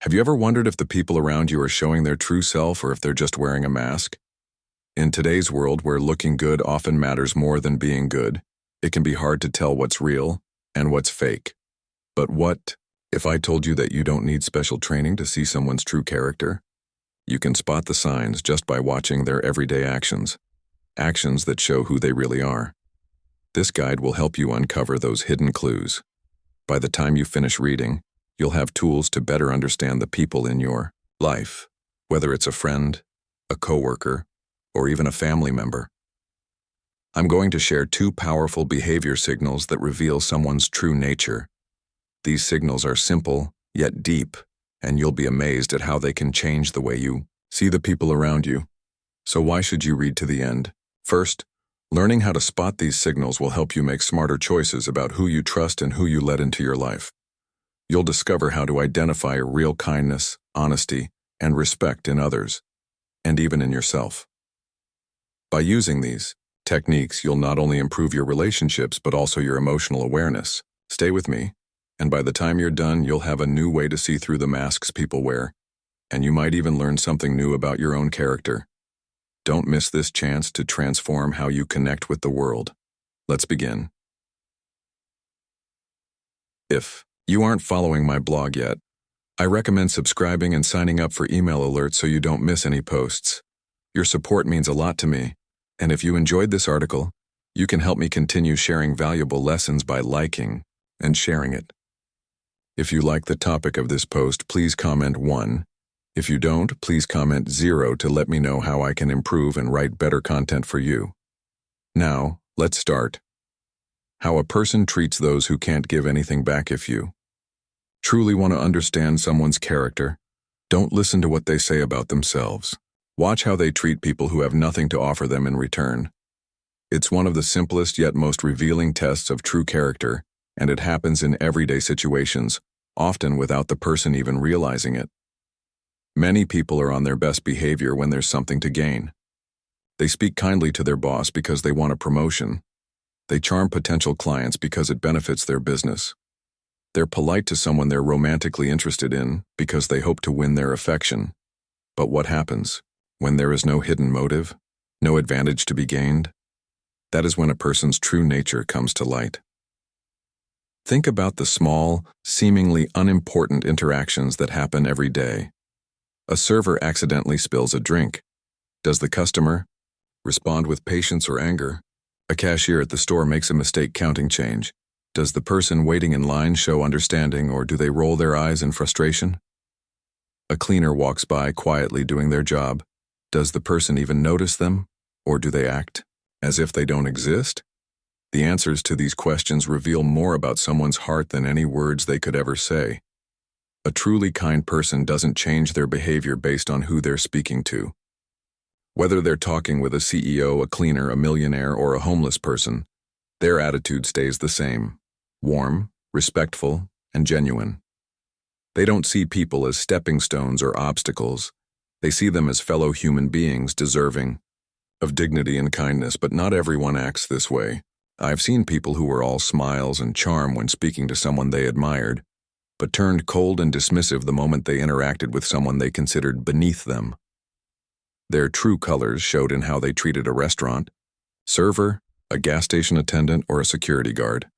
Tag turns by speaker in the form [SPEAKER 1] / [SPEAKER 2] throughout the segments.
[SPEAKER 1] Have you ever wondered if the people around you are showing their true self or if they're just wearing a mask? In today's world where looking good often matters more than being good, it can be hard to tell what's real and what's fake. But what if I told you that you don't need special training to see someone's true character? You can spot the signs just by watching their everyday actions that show who they really are. This guide will help you uncover those hidden clues. By the time you finish reading, you'll have tools to better understand the people in your life, whether it's a friend, a coworker, or even a family member. I'm going to share 2 powerful behavior signals that reveal someone's true nature. These signals are simple, yet deep, and you'll be amazed at how they can change the way you see the people around you. So why should you read to the end? First, learning how to spot these signals will help you make smarter choices about who you trust and who you let into your life. You'll discover how to identify real kindness, honesty, and respect in others, and even in yourself. By using these techniques, you'll not only improve your relationships but also your emotional awareness. Stay with me, and by the time you're done, you'll have a new way to see through the masks people wear, and you might even learn something new about your own character. Don't miss this chance to transform how you connect with the world. Let's begin. If you aren't following my blog yet, I recommend subscribing and signing up for email alerts so you don't miss any posts. Your support means a lot to me, and if you enjoyed this article, you can help me continue sharing valuable lessons by liking and sharing it. If you like the topic of this post, please comment 1. If you don't, please comment 0 to let me know how I can improve and write better content for you. Now, let's start. How a person treats those who can't give anything back. If you truly want to understand someone's character, don't listen to what they say about themselves. Watch how they treat people who have nothing to offer them in return. It's one of the simplest yet most revealing tests of true character, and it happens in everyday situations, often without the person even realizing it. Many people are on their best behavior when there's something to gain. They speak kindly to their boss because they want a promotion. They charm potential clients because it benefits their business. They're polite to someone they're romantically interested in because they hope to win their affection. But what happens when there is no hidden motive, no advantage to be gained? That is when a person's true nature comes to light. Think about the small, seemingly unimportant interactions that happen every day. A server accidentally spills a drink. Does the customer respond with patience or anger? A cashier at the store makes a mistake counting change. Does the person waiting in line show understanding, or do they roll their eyes in frustration? A cleaner walks by quietly doing their job. Does the person even notice them, or do they act as if they don't exist? The answers to these questions reveal more about someone's heart than any words they could ever say. A truly kind person doesn't change their behavior based on who they're speaking to. Whether they're talking with a CEO, a cleaner, a millionaire, or a homeless person, their attitude stays the same: warm, respectful, and genuine. They don't see people as stepping stones or obstacles. They see them as fellow human beings deserving of dignity and kindness, but not everyone acts this way. I've seen people who were all smiles and charm when speaking to someone they admired, but turned cold and dismissive the moment they interacted with someone they considered beneath them. Their true colors showed in how they treated a restaurant server, a gas station attendant, or a security guard.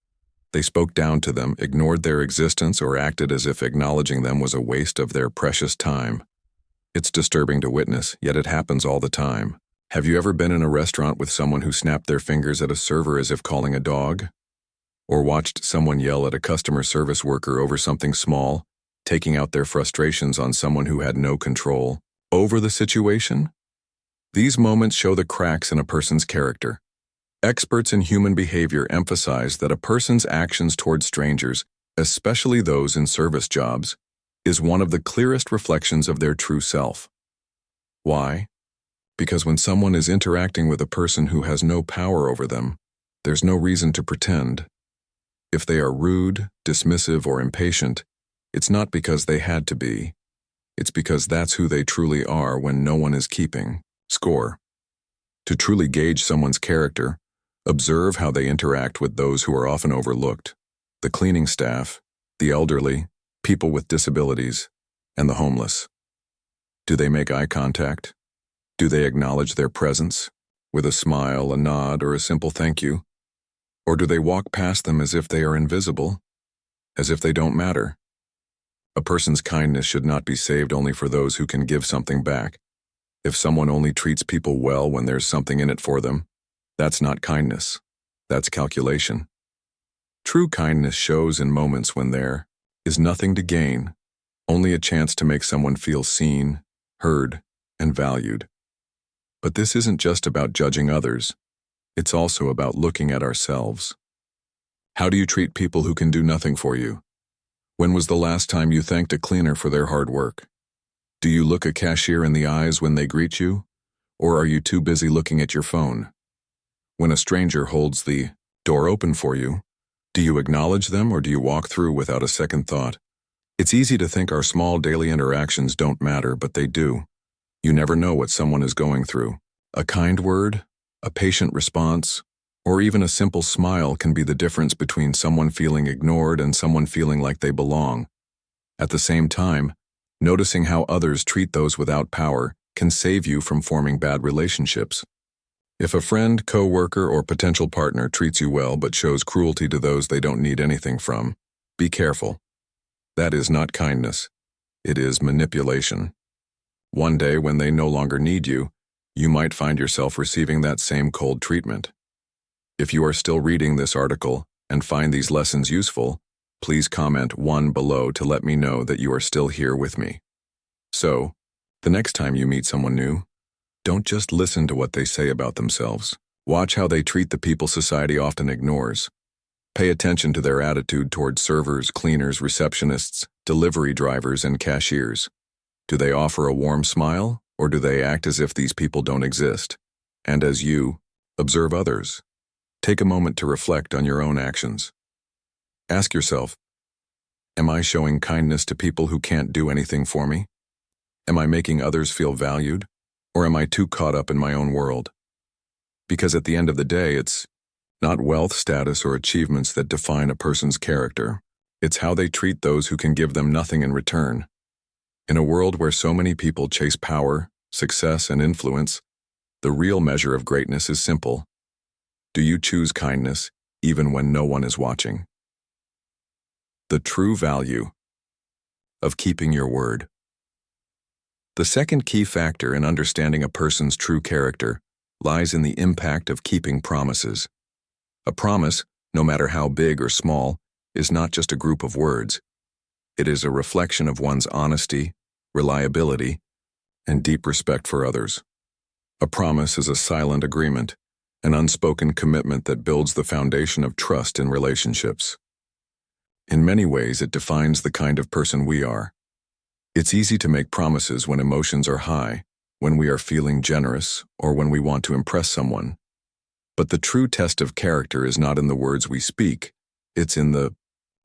[SPEAKER 1] They spoke down to them, ignored their existence, or acted as if acknowledging them was a waste of their precious time. It's disturbing to witness, yet it happens all the time. Have you ever been in a restaurant with someone who snapped their fingers at a server as if calling a dog? Or watched someone yell at a customer service worker over something small, taking out their frustrations on someone who had no control over the situation? These moments show the cracks in a person's character. Experts in human behavior emphasize that a person's actions toward strangers, especially those in service jobs, is one of the clearest reflections of their true self. Why? Because when someone is interacting with a person who has no power over them, there's no reason to pretend. If they are rude, dismissive, or impatient, it's not because they had to be. It's because that's who they truly are when no one is keeping score. To truly gauge someone's character, observe how they interact with those who are often overlooked: the cleaning staff, the elderly, people with disabilities. and the homeless. Do they make eye contact? Do they acknowledge their presence with a smile, a nod, or a simple thank you? Or do they walk past them as if they are invisible, as if they don't matter? A person's kindness should not be saved only for those who can give something back. If someone only treats people well when there's something in it for them, that's not kindness. That's calculation. True kindness shows in moments when there is nothing to gain, only a chance to make someone feel seen, heard, and valued. But this isn't just about judging others. It's also about looking at ourselves. How do you treat people who can do nothing for you? When was the last time you thanked a cleaner for their hard work? Do you look a cashier in the eyes when they greet you? Or are you too busy looking at your phone? When a stranger holds the door open for you, do you acknowledge them or do you walk through without a second thought? It's easy to think our small daily interactions don't matter, but they do. You never know what someone is going through. A kind word, a patient response, or even a simple smile can be the difference between someone feeling ignored and someone feeling like they belong. At the same time, noticing how others treat those without power can save you from forming bad relationships. If a friend, co-worker, or potential partner treats you well but shows cruelty to those they don't need anything from, be careful. That is not kindness. It is manipulation. One day, when they no longer need you, you might find yourself receiving that same cold treatment. If you are still reading this article and find these lessons useful, please comment 1 below to let me know that you are still here with me. So, the next time you meet someone new, don't just listen to what they say about themselves. Watch how they treat the people society often ignores. Pay attention to their attitude towards servers, cleaners, receptionists, delivery drivers, and cashiers. Do they offer a warm smile, or do they act as if these people don't exist? And as you observe others, take a moment to reflect on your own actions. Ask yourself, am I showing kindness to people who can't do anything for me? Am I making others feel valued? Or am I too caught up in my own world? Because at the end of the day, it's not wealth, status, or achievements that define a person's character. It's how they treat those who can give them nothing in return. In a world where so many people chase power, success, and influence, the real measure of greatness is simple. Do you choose kindness even when no one is watching? The true value of keeping your word. The second key factor in understanding a person's true character lies in the impact of keeping promises. A promise, no matter how big or small, is not just a group of words. It is a reflection of one's honesty, reliability, and deep respect for others. A promise is a silent agreement, an unspoken commitment that builds the foundation of trust in relationships. In many ways, it defines the kind of person we are. It's easy to make promises when emotions are high, when we are feeling generous, or when we want to impress someone. But the true test of character is not in the words we speak, it's in the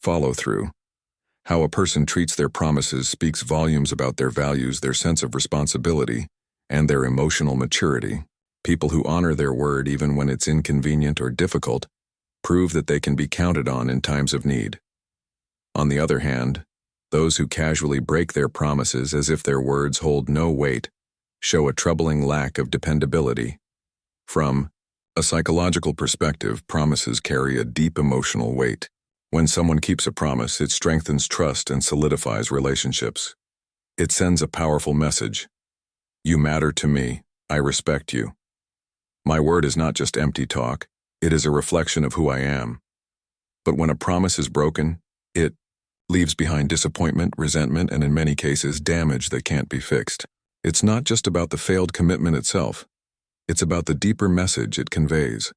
[SPEAKER 1] follow-through. How a person treats their promises speaks volumes about their values, their sense of responsibility, and their emotional maturity. People who honor their word even when it's inconvenient or difficult prove that they can be counted on in times of need. On the other hand, those who casually break their promises as if their words hold no weight show a troubling lack of dependability. From a psychological perspective, promises carry a deep emotional weight. When someone keeps a promise, it strengthens trust and solidifies relationships. It sends a powerful message. You matter to me. I respect you. My word is not just empty talk. It is a reflection of who I am. But when a promise is broken, it leaves behind disappointment, resentment, and in many cases, damage that can't be fixed. It's not just about the failed commitment itself. It's about the deeper message it conveys.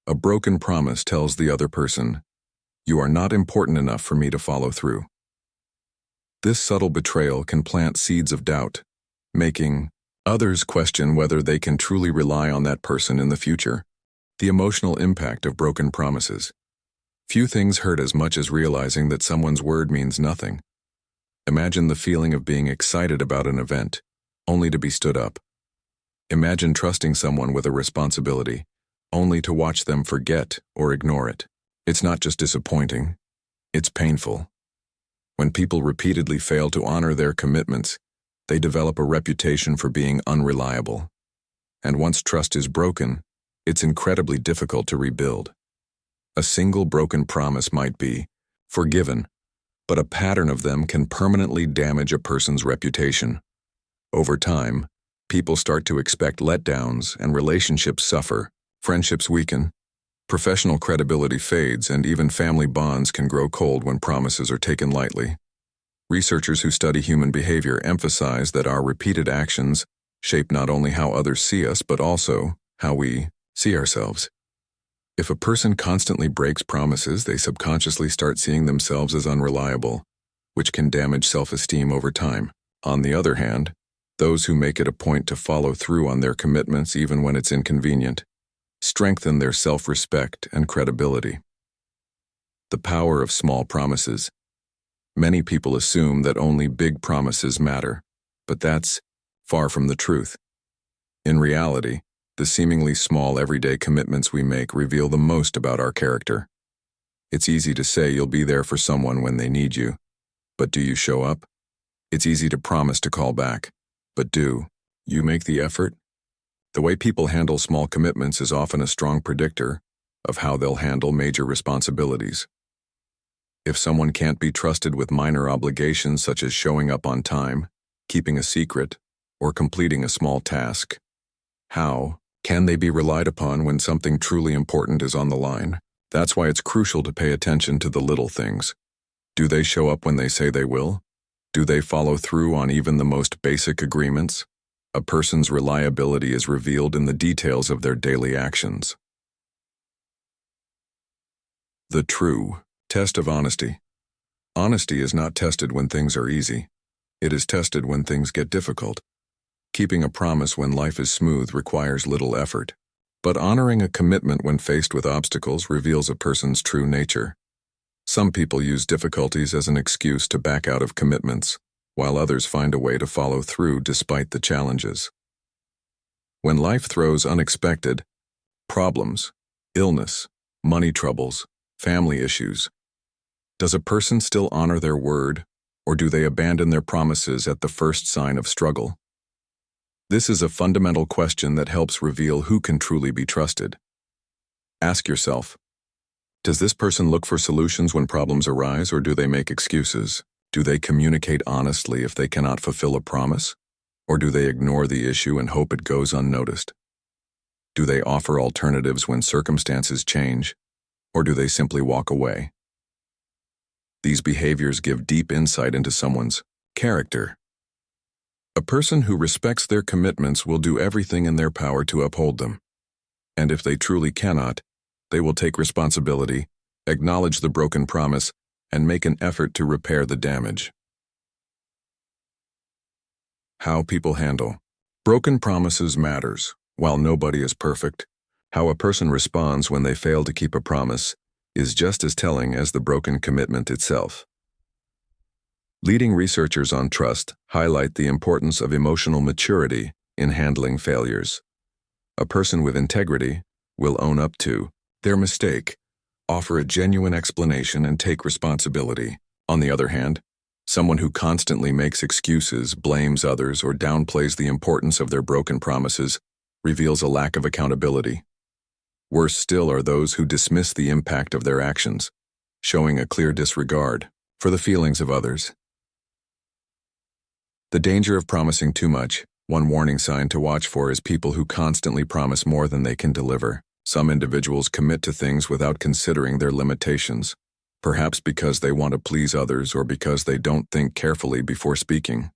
[SPEAKER 1] A broken promise tells the other person, you are not important enough for me to follow through. This subtle betrayal can plant seeds of doubt, making others question whether they can truly rely on that person in the future. The emotional impact of broken promises. Few things hurt as much as realizing that someone's word means nothing. Imagine the feeling of being excited about an event, only to be stood up. Imagine trusting someone with a responsibility, only to watch them forget or ignore it. It's not just disappointing, it's painful. When people repeatedly fail to honor their commitments, they develop a reputation for being unreliable. And once trust is broken, it's incredibly difficult to rebuild. A single broken promise might be forgiven, but a pattern of them can permanently damage a person's reputation. Over time, people start to expect letdowns and relationships suffer, friendships weaken, professional credibility fades, and even family bonds can grow cold when promises are taken lightly. Researchers who study human behavior emphasize that our repeated actions shape not only how others see us but also how we see ourselves. If a person constantly breaks promises, they subconsciously start seeing themselves as unreliable, which can damage self-esteem over time. On the other hand, those who make it a point to follow through on their commitments even when it's inconvenient strengthen their self-respect and credibility. The power of small promises. Many people assume that only big promises matter, but that's far from the truth. In reality, the seemingly small everyday commitments we make reveal the most about our character. It's easy to say you'll be there for someone when they need you, but do you show up? It's easy to promise to call back, but do you make the effort? The way people handle small commitments is often a strong predictor of how they'll handle major responsibilities. If someone can't be trusted with minor obligations such as showing up on time, keeping a secret, or completing a small task, how can they be relied upon when something truly important is on the line? That's why it's crucial to pay attention to the little things. Do they show up when they say they will? Do they follow through on even the most basic agreements? A person's reliability is revealed in the details of their daily actions. The true test of honesty. Honesty is not tested when things are easy. It is tested when things get difficult. Keeping a promise when life is smooth requires little effort, but honoring a commitment when faced with obstacles reveals a person's true nature. Some people use difficulties as an excuse to back out of commitments, while others find a way to follow through despite the challenges. When life throws unexpected problems, illness, money troubles, family issues, does a person still honor their word, or do they abandon their promises at the first sign of struggle? This is a fundamental question that helps reveal who can truly be trusted. Ask yourself, does this person look for solutions when problems arise, or do they make excuses? Do they communicate honestly if they cannot fulfill a promise? Or do they ignore the issue and hope it goes unnoticed? Do they offer alternatives when circumstances change, or do they simply walk away? These behaviors give deep insight into someone's character. A person who respects their commitments will do everything in their power to uphold them. And if they truly cannot, they will take responsibility, acknowledge the broken promise, and make an effort to repair the damage. How people handle broken promises matters. While nobody is perfect, how a person responds when they fail to keep a promise is just as telling as the broken commitment itself. Leading researchers on trust highlight the importance of emotional maturity in handling failures. A person with integrity will own up to their mistake, offer a genuine explanation, and take responsibility. On the other hand, someone who constantly makes excuses, blames others, or downplays the importance of their broken promises reveals a lack of accountability. Worse still are those who dismiss the impact of their actions, showing a clear disregard for the feelings of others. The danger of promising too much. One warning sign to watch for is people who constantly promise more than they can deliver. Some individuals commit to things without considering their limitations, perhaps because they want to please others or because they don't think carefully before speaking.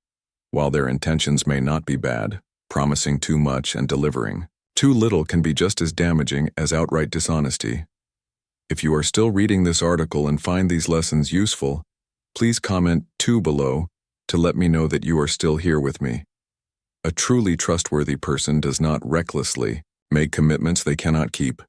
[SPEAKER 1] While their intentions may not be bad, promising too much and delivering too little can be just as damaging as outright dishonesty. If you are still reading this article and find these lessons useful, please comment 2 below to let me know that you are still here with me. A truly trustworthy person does not recklessly make commitments they cannot keep.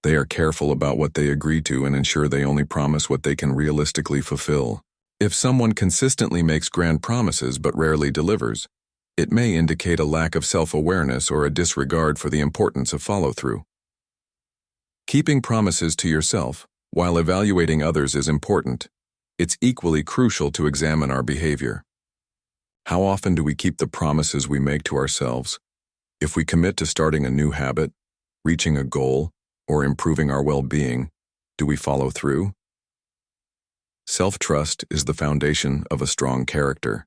[SPEAKER 1] They are careful about what they agree to and ensure they only promise what they can realistically fulfill. If someone consistently makes grand promises but rarely delivers, it may indicate a lack of self-awareness or a disregard for the importance of follow-through. Keeping promises to yourself while evaluating others is important. it's equally crucial to examine our behavior. How often do we keep the promises we make to ourselves? If we commit to starting a new habit, reaching a goal, or improving our well-being, do we follow through? Self-trust is the foundation of a strong character.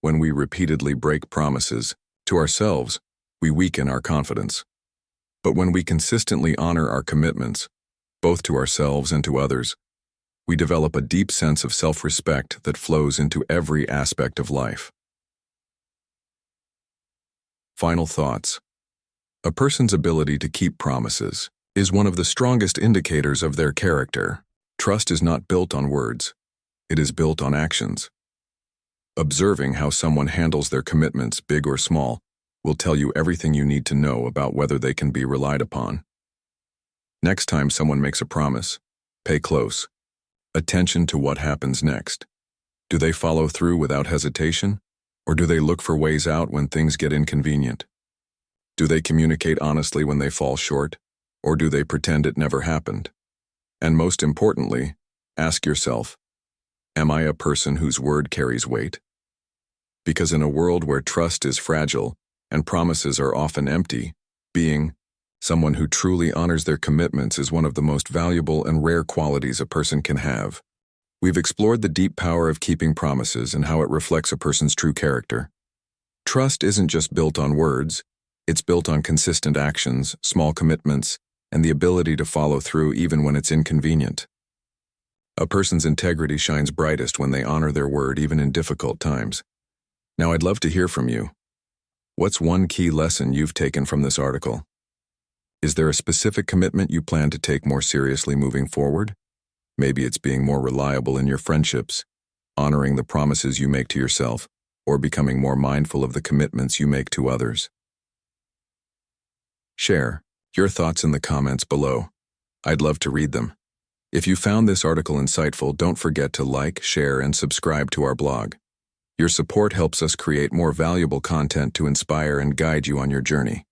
[SPEAKER 1] When we repeatedly break promises to ourselves, we weaken our confidence. But when we consistently honor our commitments, both to ourselves and to others, we develop a deep sense of self-respect that flows into every aspect of life. Final thoughts. A person's ability to keep promises is one of the strongest indicators of their character. Trust is not built on words. It is built on actions. Observing how someone handles their commitments, big or small, will tell you everything you need to know about whether they can be relied upon. Next time someone makes a promise, pay close attention to what happens next. Do they follow through without hesitation, or do they look for ways out when things get inconvenient? Do they communicate honestly when they fall short, or do they pretend it never happened? And most importantly, ask yourself, am I a person whose word carries weight? Because in a world where trust is fragile and promises are often empty, being someone who truly honors their commitments is one of the most valuable and rare qualities a person can have. We've explored the deep power of keeping promises and how it reflects a person's true character. Trust isn't just built on words, it's built on consistent actions, small commitments, and the ability to follow through even when it's inconvenient. A person's integrity shines brightest when they honor their word even in difficult times. Now I'd love to hear from you. What's one key lesson you've taken from this article? Is there a specific commitment you plan to take more seriously moving forward? Maybe it's being more reliable in your friendships, honoring the promises you make to yourself, or becoming more mindful of the commitments you make to others. Share your thoughts in the comments below. I'd love to read them. If you found this article insightful, don't forget to like, share, and subscribe to our blog. Your support helps us create more valuable content to inspire and guide you on your journey.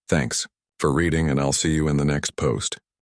[SPEAKER 1] Thanks for reading, and I'll see you in the next post.